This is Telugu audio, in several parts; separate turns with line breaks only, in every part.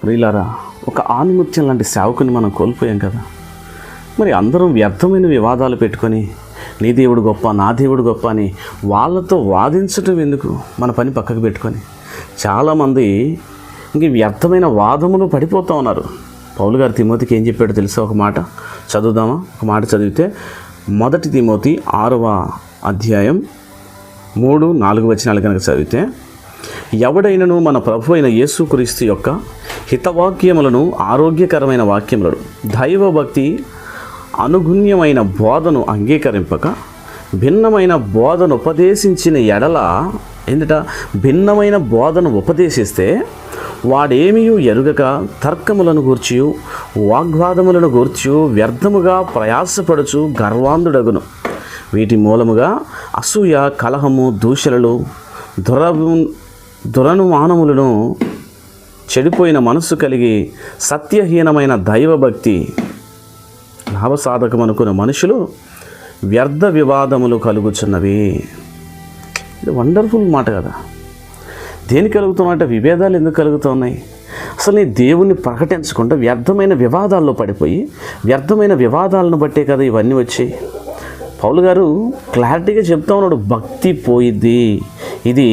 ప్రియులారా, ఒక ఆణిముత్యం లాంటి సేవకుని మనం కోల్పోయాం కదా. మరి అందరం వ్యర్థమైన వివాదాలు పెట్టుకొని నీ దేవుడు గొప్ప, నా దేవుడు గొప్ప అని వాళ్ళతో వాదించటం ఎందుకు? మన పని పక్కకు పెట్టుకొని చాలామంది ఇంక వ్యర్థమైన వాదములు పడిపోతూ ఉన్నారు. పౌలు గారు తిమోతికి ఏం చెప్పాడో తెలుసా? ఒక మాట చదువుదామా? ఒక మాట చదివితే 1 తిమోతి 6వ అధ్యాయం 3-4 వచనాలు కనుక చదివితే, ఎవడైనను మన ప్రభు అయిన యేసుక్రీస్తు యొక్క హితవాక్యములను, ఆరోగ్యకరమైన వాక్యములను, దైవభక్తి అనుగుణ్యమైన బోధను అంగీకరింపక భిన్నమైన బోధను ఉపదేశించిన ఎడల, భిన్నమైన బోధను ఉపదేశిస్తే వాడేమీ ఎరుగక తర్కములను గూర్చియు వాగ్వాదములను గూర్చియు వ్యర్థముగా ప్రయాసపడుచు గర్వాంధుడగును. వీటి మూలముగా అసూయ, కలహము, దూషణలు, దురనుమానములను, చెడిపోయిన మనస్సు కలిగి సత్యహీనమైన దైవభక్తి లాభసాధకం అనుకున్న మనుషులు వ్యర్థ వివాదములు కలుగుచున్నవి. ఇది వండర్ఫుల్ మాట కదా. దేని కలుగుతున్నట్టే? విభేదాలు ఎందుకు కలుగుతున్నాయి? అసలు నీ దేవుణ్ణి ప్రకటించకుండా వ్యర్థమైన వివాదాల్లో పడిపోయి, వ్యర్థమైన వివాదాలను బట్టే కదా ఇవన్నీ వచ్చాయి. పౌలు గారు క్లారిటీగా చెప్తా ఉన్నాడు, భక్తి పోయిద్ది. ఇది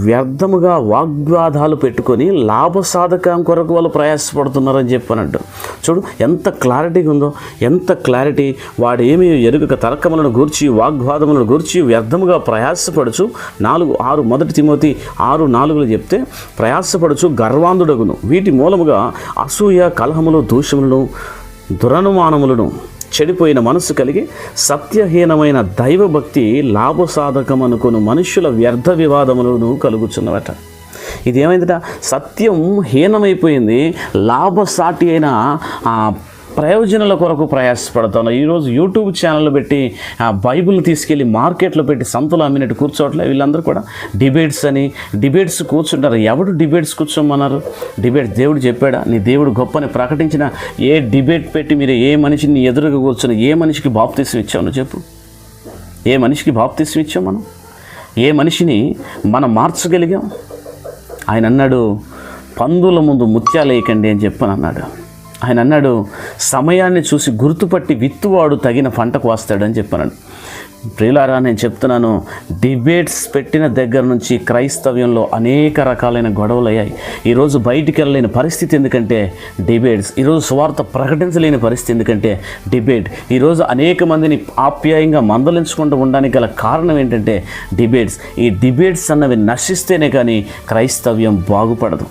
వ్యర్థముగా వాగ్వాదాలు పెట్టుకొని లాభసాధకం కొరకు వాళ్ళు ప్రయాసపడుతున్నారని చెప్పానంట. చూడు ఎంత క్లారిటీగా ఉందో, ఎంత క్లారిటీ. వాడు ఏమీ ఎరుగక తర్కములను గూర్చి వాగ్వాదములను గూర్చి వ్యర్థముగా ప్రయాసపడుచు 4:6 1 తిమోతి 6:4 చెప్తే, ప్రయాసపడుచు గర్వాంధుడగును. వీటి మూలముగా అసూయ, కలహములు, దూషములను, దురనుమానములను, చెడిపోయిన మనస్సు కలిగి సత్యహీనమైన దైవభక్తి లాభసాధకం అనుకుని మనుష్యుల వ్యర్థ వివాదములను కలుగుచున్నవట. ఇదేమైందట? సత్యం హీనమైపోయింది. లాభసాటి అయిన ప్రయోజనాల కొరకు ప్రయాసపడుతున్నా. ఈరోజు యూట్యూబ్ ఛానల్ పెట్టి బైబిల్ తీసుకెళ్ళి మార్కెట్లో పెట్టి సంతలో అమ్మినట్టు కూర్చోవట్లే. వీళ్ళందరూ కూడా డిబేట్స్ కూర్చుంటారు. ఎవడు డిబేట్స్ కూర్చోమన్నారు? డిబేట్స్ దేవుడు చెప్పాడా? నీ దేవుడు గొప్పని ప్రకటించిన ఏ డిబేట్ పెట్టి మీరు ఏ మనిషిని ఎదురుగా కూర్చొని ఏ మనిషికి బాప్తీసం ఇచ్చావు? నువ్వు చెప్పు. ఏ మనిషికి బాప్తీసం ఇచ్చాం మనం? ఏ మనిషిని మనం మార్చగలిగాం? ఆయన అన్నాడు, పందుల ముందు ముత్యాలేయకండి అని చెప్పని అన్నాడు. ఆయన అన్నాడు, సమయాన్ని చూసి గుర్తుపట్టి విత్తువాడు తగిన పంటకు వస్తాడని చెప్పాను. ప్రియులారా, నేను చెప్తున్నాను, డిబేట్స్ పెట్టిన దగ్గర నుంచి క్రైస్తవ్యంలో అనేక రకాలైన గొడవలు అయ్యాయి. ఈరోజు బయటికి వెళ్ళలేని పరిస్థితి ఎందుకంటే డిబేట్స్. ఈరోజు సువార్త ప్రకటించలేని పరిస్థితి ఎందుకంటే డిబేట్. ఈరోజు అనేక మందిని ఆప్యాయంగా మందలించకుండా ఉండడానికి గల కారణం ఏంటంటే డిబేట్స్. ఈ డిబేట్స్ అన్నవి నశిస్తేనే కానీ క్రైస్తవ్యం బాగుపడదు.